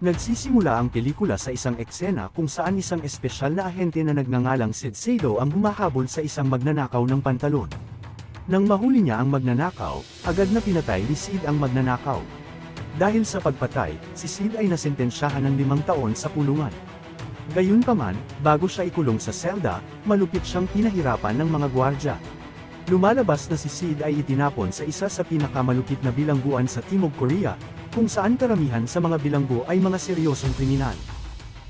Nagsisimula ang pelikula sa isang eksena kung saan isang espesyal na ahente na nagngangalang Sid Sado ang humahabol sa isang magnanakaw ng pantalon. Nang mahuli niya ang magnanakaw, agad na pinatay ni Sid ang magnanakaw. Dahil sa pagpatay, si Sid ay nasentensyahan ng 5 taon sa kulungan. Gayunpaman, bago siya ikulong sa selda, malupit siyang pinahirapan ng mga gwardya. Lumalabas na si Sid ay itinapon sa isa sa pinakamalupit na bilangguan sa Timog Korea, kung saan karamihan sa mga bilanggo ay mga seryosong kriminal.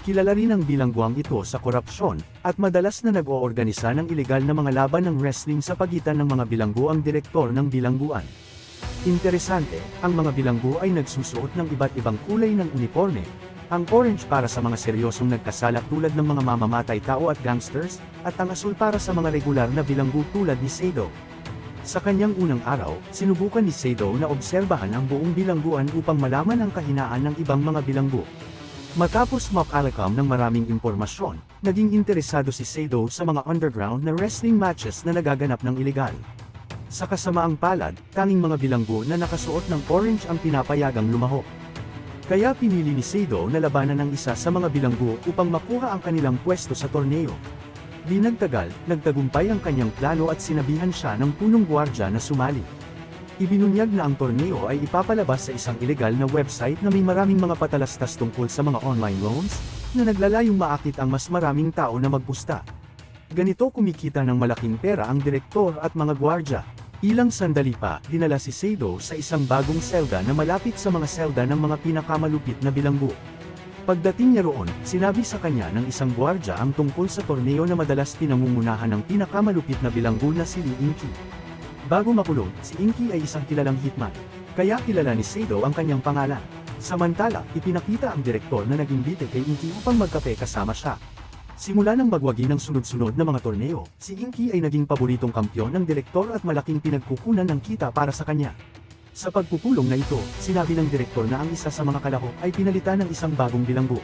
Kilala rin ang bilangguang ito sa korupsyon, at madalas na nag-oorganisa ng ilegal na mga laban ng wrestling sa pagitan ng mga bilanggo ang direktor ng bilangguan. Interesante, ang mga bilanggo ay nagsusuot ng iba't ibang kulay ng uniforme, ang orange para sa mga seryosong nagkasala tulad ng mga mamamatay tao at gangsters, at ang asul para sa mga regular na bilanggo tulad ni Sado. Sa kanyang unang araw, sinubukan ni Sado na obserbahan ang buong bilangguan upang malaman ang kahinaan ng ibang mga bilanggo. Matapos makalakam ng maraming impormasyon, naging interesado si Sado sa mga underground na wrestling matches na nagaganap ng ilegal. Sa kasamaang palad, tanging mga bilanggo na nakasuot ng orange ang pinapayagang lumahok. Kaya pinili ni Sado na labanan ang isa sa mga bilanggo upang makuha ang kanilang pwesto sa torneo. Di nagtagal, nagtagumpay ang kanyang plano at sinabihan siya ng punong gwardya na sumali. Ibinunyag na ang torneo ay ipapalabas sa isang ilegal na website na may maraming mga patalastas tungkol sa mga online loans, na naglalayong maakit ang mas maraming tao na magpusta. Ganito kumikita ng malaking pera ang direktor at mga gwardya. Ilang sandali pa, dinala si Sado sa isang bagong selda na malapit sa mga selda ng mga pinakamalupit na bilanggo. Pagdating niya roon, sinabi sa kanya ng isang gwardya ang tungkol sa torneo na madalas pinangungunahan ng pinakamalupit na bilanggo na si Lee Inky. Bago makulong, si Inky ay isang kilalang hitman, kaya kilala ni Sado ang kanyang pangalan. Samantala, ipinakita ang direktor na nag-imbite kay Inky upang magkape kasama siya. Simula ng magwagi ng sunod-sunod na mga torneo, si Inky ay naging paboritong kampyon ng direktor at malaking pinagkukunan ng kita para sa kanya. Sa pagpupulong na ito, sinabi ng direktor na ang isa sa mga kalahok ay pinalitan ng isang bagong bilanggo.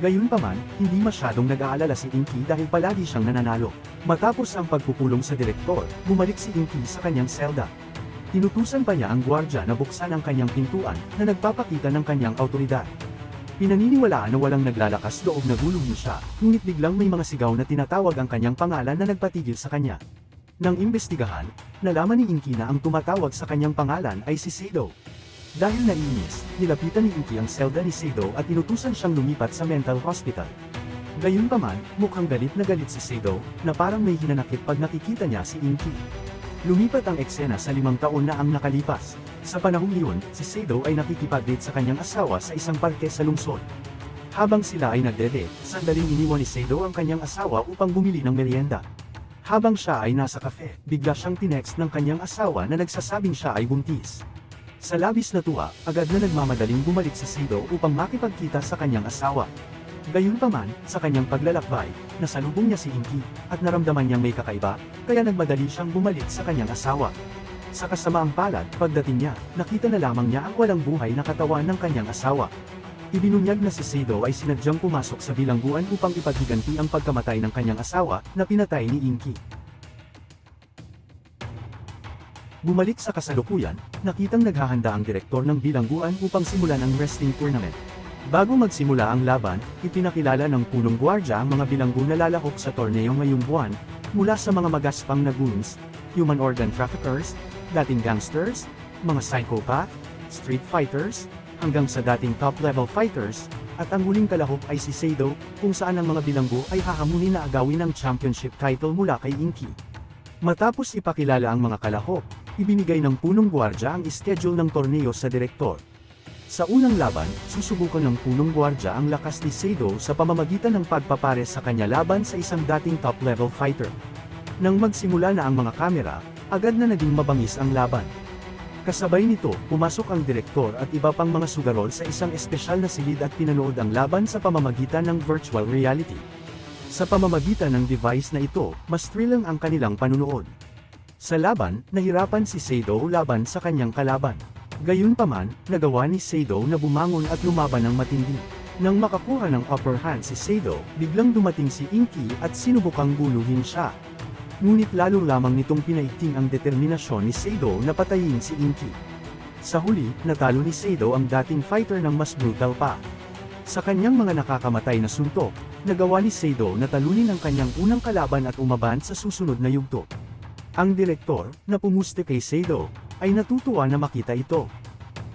Gayunpaman, hindi masyadong nag-aalala si Inky dahil palagi siyang nananalo. Matapos ang pagpupulong sa direktor, bumalik si Inky sa kanyang selda. Tinutusan pa niya ang gwardya na buksan ang kanyang pintuan, na nagpapakita ng kanyang awtoridad. Pinaniniwalaan na walang naglalakas loob na guluhin siya, ngunit biglang may mga sigaw na tinatawag ang kanyang pangalan na nagpatigil sa kanya. Nang imbestigahan, nalaman ni Inky na ang tumatawag sa kanyang pangalan ay si Sado. Dahil naiinis, nilapitan ni Inky ang selda ni Sado at inutusan siyang lumipat sa mental hospital. Gayunpaman, mukhang galit si Sado, na parang may hinanakit pag nakikita niya si Inky. Lumipat ang eksena sa 5 taon na ang nakalipas. Sa panahong iyon, si Sado ay nakikipag-date sa kanyang asawa sa isang parke sa lungsod. Habang sila ay nagde-date, sandaling iniwan ni Sado ang kanyang asawa upang bumili ng merienda. Habang siya ay nasa kafe, bigla siyang tinext ng kanyang asawa na nagsasabing siya ay buntis. Sa labis na tuwa, agad na nagmamadaling bumalik si Sado upang makipagkita sa kanyang asawa. Gayunpaman, sa kanyang paglalakbay, nasalubong niya si Inky, at naramdaman niyang may kakaiba, kaya nagmadali siyang bumalik sa kanyang asawa. Sa kasamaang palad, pagdating niya, nakita na lamang niya ang walang buhay na katawan ng kanyang asawa. Ibinunyag na si Sado ay sinadyang pumasok sa bilangguan upang ipaghiganti ang pagkamatay ng kanyang asawa, na pinatay ni Inky. Bumalik sa kasalukuyan, nakitang naghahanda ang direktor ng bilangguan upang simulan ang wrestling tournament. Bago magsimula ang laban, ipinakilala ng punong gwardya ang mga bilanggo na lalahok sa torneo ngayong buwan, mula sa mga magaspang na goons, human organ traffickers, dating gangsters, mga psychopath, street fighters, hanggang sa dating top-level fighters, at ang huling kalahok ay si Sado, kung saan ang mga bilanggo ay hahamunin na agawin ng championship title mula kay Inky. Matapos ipakilala ang mga kalahok, ibinigay ng punong gwardya ang schedule ng torneo sa direktor. Sa unang laban, susubukan ng punong gwardya ang lakas ni Sado sa pamamagitan ng pagpapare sa kanya laban sa isang dating top-level fighter. Nang magsimula na ang mga kamera, agad na naging mabangis ang laban. Kasabay nito, pumasok ang direktor at iba pang mga sugarol sa isang espesyal na silid at pinanood ang laban sa pamamagitan ng virtual reality. Sa pamamagitan ng device na ito, mas thrilling ang kanilang panunood. Sa laban, nahirapan si Sado laban sa kanyang kalaban. Gayunpaman, nagawa ni Sado na bumangon at lumaban ng matindi. Nang makakuha ng upper hand si Sado, biglang dumating si Inky at sinubukang guluhin siya. Ngunit lalo lamang nitong pinaigting ang determinasyon ni Sado na patayin si Inky. Sa huli, natalo ni Sado ang dating fighter ng mas brutal pa. Sa kanyang mga nakakamatay na suntok, nagawa ni Sado na talunin ang kanyang unang kalaban at umaban sa susunod na yugto. Ang direktor, na pumuste kay Sado, ay natutuwa na makita ito.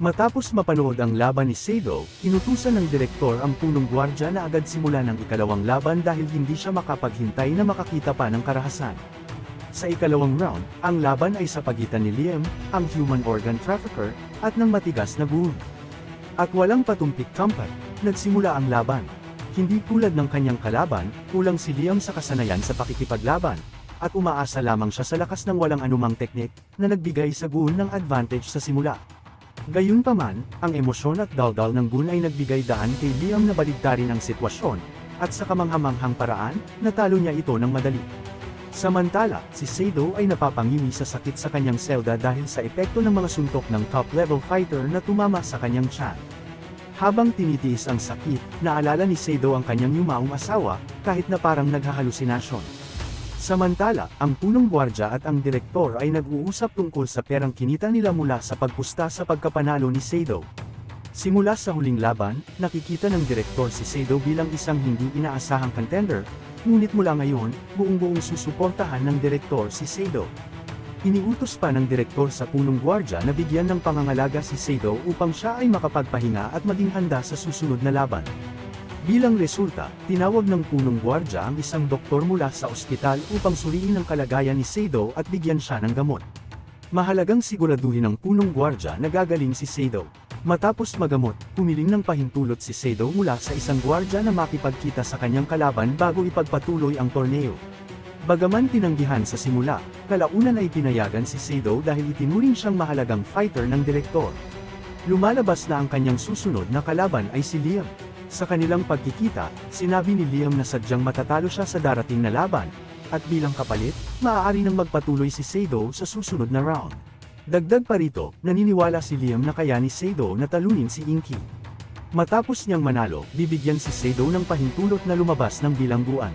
Matapos mapanood ang laban ni Sado, inutusan ng direktor ang punong gwardya na agad simula ng ikalawang laban dahil hindi siya makapaghintay na makakita pa ng karahasan. Sa ikalawang round, ang laban ay sa pagitan ni Liam, ang human organ trafficker, at ng matigas na goon. At walang patumpik kampat, nagsimula ang laban. Hindi tulad ng kanyang kalaban, kulang si Liam sa kasanayan sa pakikipaglaban, at umaasa lamang siya sa lakas ng walang anumang teknik, na nagbigay sa goon ng advantage sa simula. Gayunpaman, ang emosyon at daldal ng goon ay nagbigay daan kay Liam na baligtarin ang sitwasyon, at sa kamanghamanghang paraan, natalo niya ito ng madali. Samantala, si Sado ay napapangimi sa sakit sa kanyang selda dahil sa epekto ng mga suntok ng top-level fighter na tumama sa kanyang tiyan. Habang tinitiis ang sakit, naalala ni Sado ang kanyang yumaong asawa, kahit na parang naghahalusinasyon. Samantala, ang punong gwardya at ang direktor ay nag-uusap tungkol sa perang kinita nila mula sa pagpusta sa pagkapanalo ni Sado. Simula sa huling laban, nakikita ng direktor si Sado bilang isang hindi inaasahang contender, ngunit mula ngayon, buong-buong susuportahan ng direktor si Sado. Iniutos pa ng direktor sa punong gwardya na bigyan ng pangangalaga si Sado upang siya ay makapagpahinga at maging handa sa susunod na laban. Bilang resulta, tinawag ng punong gwardya ang isang doktor mula sa ospital upang suriin ang kalagayan ni Sado at bigyan siya ng gamot. Mahalagang siguraduhin ng punong gwardya na gagaling si Sado. Matapos magamot, humiling ng pahintulot si Sado mula sa isang gwardya na makipagkita sa kanyang kalaban bago ipagpatuloy ang torneo. Bagaman tinanggihan sa simula, kalaunan ay pinayagan si Sado dahil itinuring siyang mahalagang fighter ng direktor. Lumalabas na ang kanyang susunod na kalaban ay si Liam. Sa kanilang pagkikita, sinabi ni Liam na sadyang matatalo siya sa darating na laban, at bilang kapalit, maaari nang magpatuloy si Sado sa susunod na round. Dagdag pa rito, naniniwala si Liam na kaya ni Sado na talunin si Inky. Matapos niyang manalo, bibigyan si Sado ng pahintulot na lumabas ng bilangguan.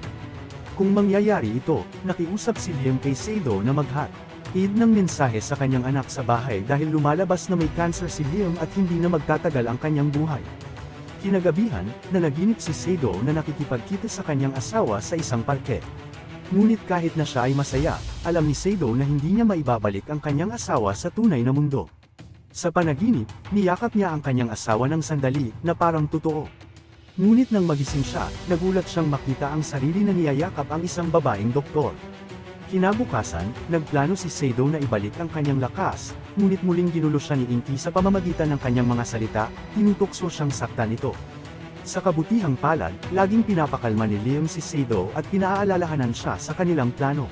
Kung mangyayari ito, nakiusap si Liam kay Sado na mag-hide ng mensahe sa kanyang anak sa bahay dahil lumalabas na may cancer si Liam at hindi na magtatagal ang kanyang buhay. Kinagabihan, nanaginip si Sado na nakikipagkita sa kanyang asawa sa isang parke. Ngunit kahit na siya ay masaya, alam ni Sado na hindi niya maibabalik ang kanyang asawa sa tunay na mundo. Sa panaginip, niyakap niya ang kanyang asawa ng sandali, na parang totoo. Ngunit nang magising siya, nagulat siyang makita ang sarili na niyayakap ang isang babaeng doktor. Kinabukasan, nagplano si Sado na ibalik ang kanyang lakas, ngunit muling ginulo siya ni Inky sa pamamagitan ng kanyang mga salita, tinutokso siyang saktan ito. Sa kabutihang palad, laging pinapakalma ni Liam si Sado at pinaalalahanan siya sa kanilang plano.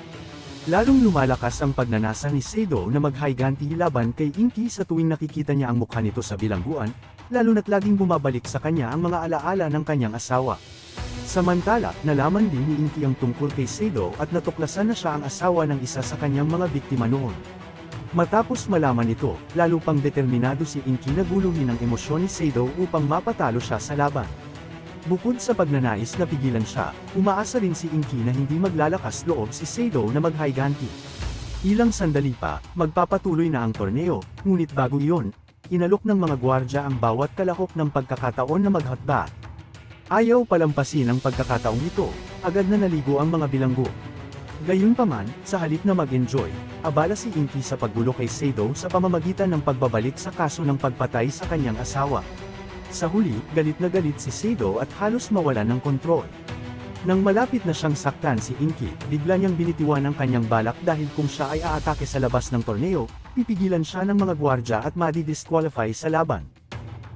Lalong lumalakas ang pagnanasa ni Sado na maghiganti laban kay Inky sa tuwing nakikita niya ang mukha nito sa bilangguan, lalo na't laging bumabalik sa kanya ang mga alaala ng kanyang asawa. Samantala, nalaman din ni Inky ang tungkol kay Sado at natuklasan na siya ang asawa ng isa sa kanyang mga biktima noon. Matapos malaman ito, lalo pang determinado si Inky na guluhin ang emosyon ni Sado upang mapatalo siya sa laban. Bukod sa pagnanais na pigilan siya, umaasa rin si Inky na hindi maglalakas loob si Sado na maghiganti. Ilang sandali pa, magpapatuloy na ang torneo, ngunit bago iyon, inalok ng mga gwardya ang bawat kalahok ng pagkakataon na maghatba. Ayaw palampasin ang pagkakataong ito, agad na naligo ang mga bilanggo. Gayunpaman, sa halip na mag-enjoy, abala si Inky sa paggulo kay Sado sa pamamagitan ng pagbabalik sa kaso ng pagpatay sa kanyang asawa. Sa huli, galit na galit si Sado at halos mawalan ng kontrol. Nang malapit na siyang saktan si Inky, bigla niyang binitiwan ang kanyang balak dahil kung siya ay aatake sa labas ng torneo, pipigilan siya ng mga gwardya at madi-disqualify sa laban.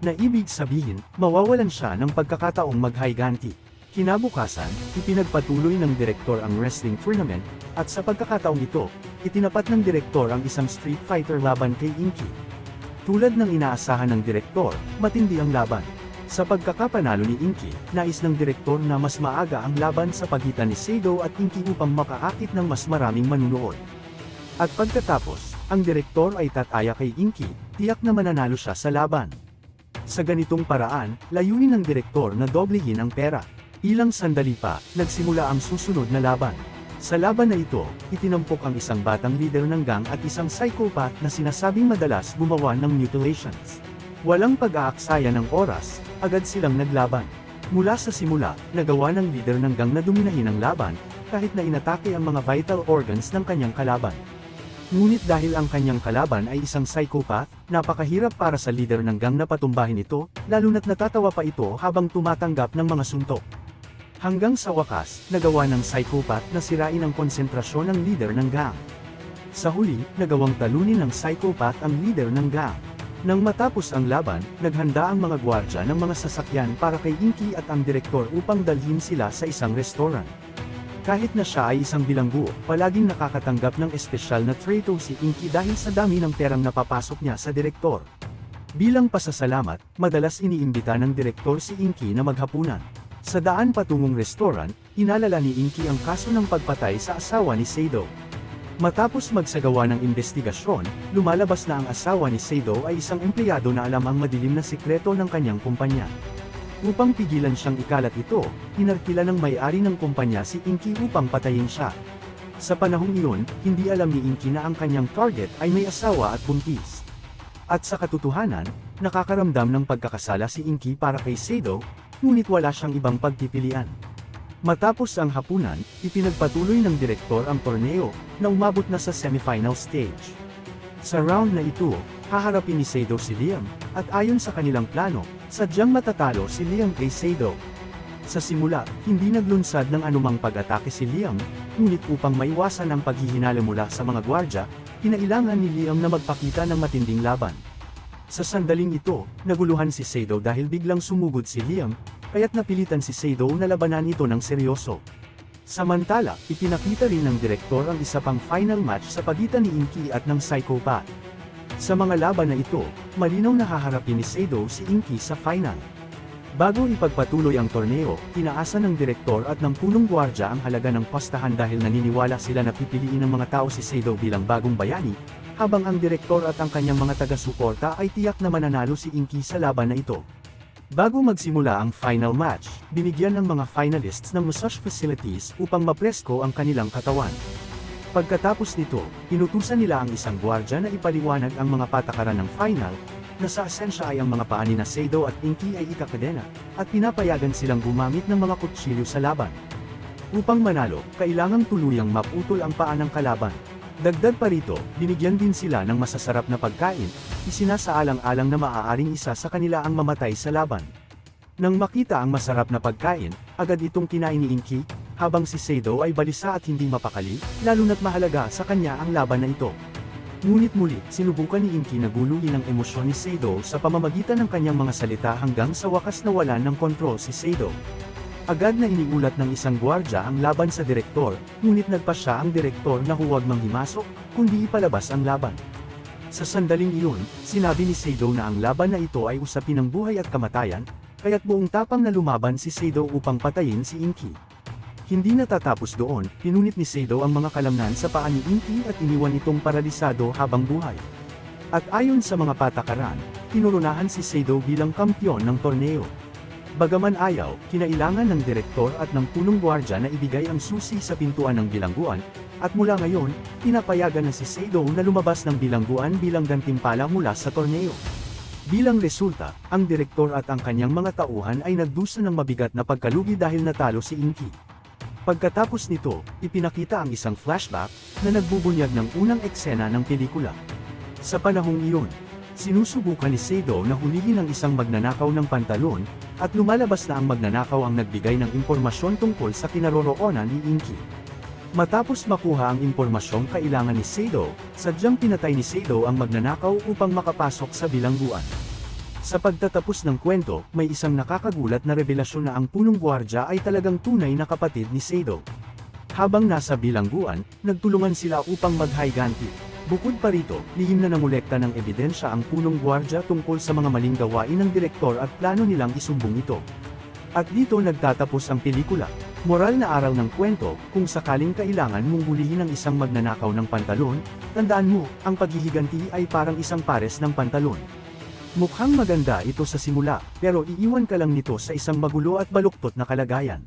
Na ibig sabihin, mawawalan siya ng pagkakataong maghiganti. Kinabukasan, ipinagpatuloy ng direktor ang wrestling tournament, at sa pagkakataong ito, itinapat ng direktor ang isang street fighter laban kay Inky. Tulad ng inaasahan ng direktor, matindi ang laban. Sa pagkakapanalo ni Inky, nais ng direktor na mas maaga ang laban sa pagitan ni Sado at Inky upang makaakit ng mas maraming manunood. At pagkatapos, ang direktor ay tataya kay Inky, tiyak na mananalo siya sa laban. Sa ganitong paraan, layunin ng direktor na doblehin ang pera. Ilang sandali pa, nagsimula ang susunod na laban. Sa laban na ito, itinampok ang isang batang leader ng gang at isang psychopath na sinasabing madalas gumawa ng mutilations. Walang pag-aaksaya ng oras, agad silang naglaban. Mula sa simula, nagawa ng leader ng gang na dominahin ang laban, kahit na inatake ang mga vital organs ng kanyang kalaban. Ngunit dahil ang kanyang kalaban ay isang psychopath, napakahirap para sa leader ng gang na patumbahin ito, lalo na't natatawa pa ito habang tumatanggap ng mga suntok. Hanggang sa wakas, nagawa ng psychopath na sirain ang konsentrasyon ng leader ng gang. Sa huli, nagawang talunin ng psychopath ang leader ng gang. Nang matapos ang laban, naghanda ang mga gwardya ng mga sasakyan para kay Inky at ang direktor upang dalhin sila sa isang restaurant. Kahit na siya ay isang bilanggo, palaging nakakatanggap ng espesyal na treto si Inky dahil sa dami ng perang napapasok niya sa direktor. Bilang pasasalamat, madalas iniimbita ng direktor si Inky na maghapunan. Sa daan patungong restaurant, inalala ni Inky ang kaso ng pagpatay sa asawa ni Seido. Matapos magsagawa ng investigasyon, lumalabas na ang asawa ni Seido ay isang empleyado na alam ang madilim na sikreto ng kanyang kumpanya. Upang pigilan siyang ikalat ito, inarkila ng may-ari ng kumpanya si Inky upang patayin siya. Sa panahong iyon, hindi alam ni Inky na ang kanyang target ay may asawa at buntis. At sa katotohanan, nakakaramdam ng pagkakasala si Inky para kay Seido, ngunit wala siyang ibang pagpipilian. Matapos ang hapunan, ipinagpatuloy ng direktor ang torneo, na umabot na sa semifinal stage. Sa round na ito, haharapin ni Seido si Liam, at ayon sa kanilang plano, sadyang matatalo si Liam kay Seido. Sa simula, hindi naglunsad ng anumang pag-atake si Liam, ngunit upang maiwasan ang paghihinala mula sa mga gwardya, kinailangan ni Liam na magpakita ng matinding laban. Sa sandaling ito, naguluhan si Seido dahil biglang sumugod si Liam, kaya't napilitan si Seido na labanan ito ng seryoso. Samantala, ipinakita rin ng direktor ang isa pang final match sa pagitan ni Inky at ng psychopath. Sa mga laban na ito, malinaw na haharapin ni Seido si Inky sa final. Bago ipagpatuloy ang torneo, tinaasan ng direktor at ng punong gwardya ang halaga ng pastahan dahil naniniwala sila na pipiliin ng mga tao si Seido bilang bagong bayani, habang ang direktor at ang kanyang mga taga-suporta ay tiyak na mananalo si Inky sa laban na ito. Bago magsimula ang final match, binigyan ng mga finalists ng massage facilities upang mapresko ang kanilang katawan. Pagkatapos nito, inutusan nila ang isang gwardya na ipaliwanag ang mga patakaran ng final, na sa asensya ay ang mga paa ni Seido at Inky ay ikakadena, at pinapayagan silang gumamit ng mga kutsilyo sa laban. Upang manalo, kailangang tuluyang maputol ang paa ng kalaban. Dagdag pa rito, binigyan din sila ng masasarap na pagkain, isinasaalang-alang na maaaring isa sa kanila ang mamatay sa laban. Nang makita ang masarap na pagkain, agad itong kinain ni Inky, habang si Seido ay balisa at hindi mapakali, lalo na't mahalaga sa kanya ang laban na ito. Ngunit muli, sinubukan ni Inky na guluhin ang emosyon ni Seido sa pamamagitan ng kanyang mga salita hanggang sa wakas nawalan ng kontrol si Seido. Agad na iniulat ng isang gwardya ang laban sa direktor, ngunit nagpasya ang direktor na huwag manghimasok, kundi ipalabas ang laban. Sa sandaling iyon, sinabi ni Seido na ang laban na ito ay usapin ng buhay at kamatayan, kaya't buong tapang na lumaban si Seido upang patayin si Inky. Hindi natatapos doon, pinunit ni Seido ang mga kalamnan sa paa ni Inky at iniwan itong paralisado habang buhay. At ayon sa mga patakaran, kinurunahan si Seido bilang kampiyon ng torneo. Bagaman ayaw, kinailangan ng direktor at ng punong gwardya na ibigay ang susi sa pintuan ng bilangguan, at mula ngayon, pinapayagan na si Seido na lumabas ng bilangguan bilang gantimpala mula sa torneo. Bilang resulta, ang direktor at ang kanyang mga tauhan ay nagdusa ng mabigat na pagkalugi dahil natalo si Inky. Pagkatapos nito, ipinakita ang isang flashback na nagbubunyag ng unang eksena ng pelikula. Sa panahong iyon, sinusubukan ni Seido na hulihin ang isang magnanakaw ng pantalon, at lumalabas na ang magnanakaw ang nagbigay ng impormasyon tungkol sa kinaroroonan ni Inky. Matapos makuha ang impormasyong kailangan ni Seido, sadyang pinatay ni Seido ang magnanakaw upang makapasok sa bilangguan. Sa pagtatapos ng kwento, may isang nakakagulat na revelasyon na ang punong gwardya ay talagang tunay na kapatid ni Seido. Habang nasa bilangguan, nagtulungan sila upang maghiganti. Bukod pa rito, lihim na nangolekta ng ebidensya ang punong gwardya tungkol sa mga maling gawain ng direktor at plano nilang isumbong ito. At dito nagtatapos ang pelikula. Moral na aral ng kwento, kung sakaling kailangan mong hulihin ang isang magnanakaw ng pantalon, tandaan mo, ang paghihiganti ay parang isang pares ng pantalon. Mukhang maganda ito sa simula, pero iiwan ka lang nito sa isang magulo at baluktot na kalagayan.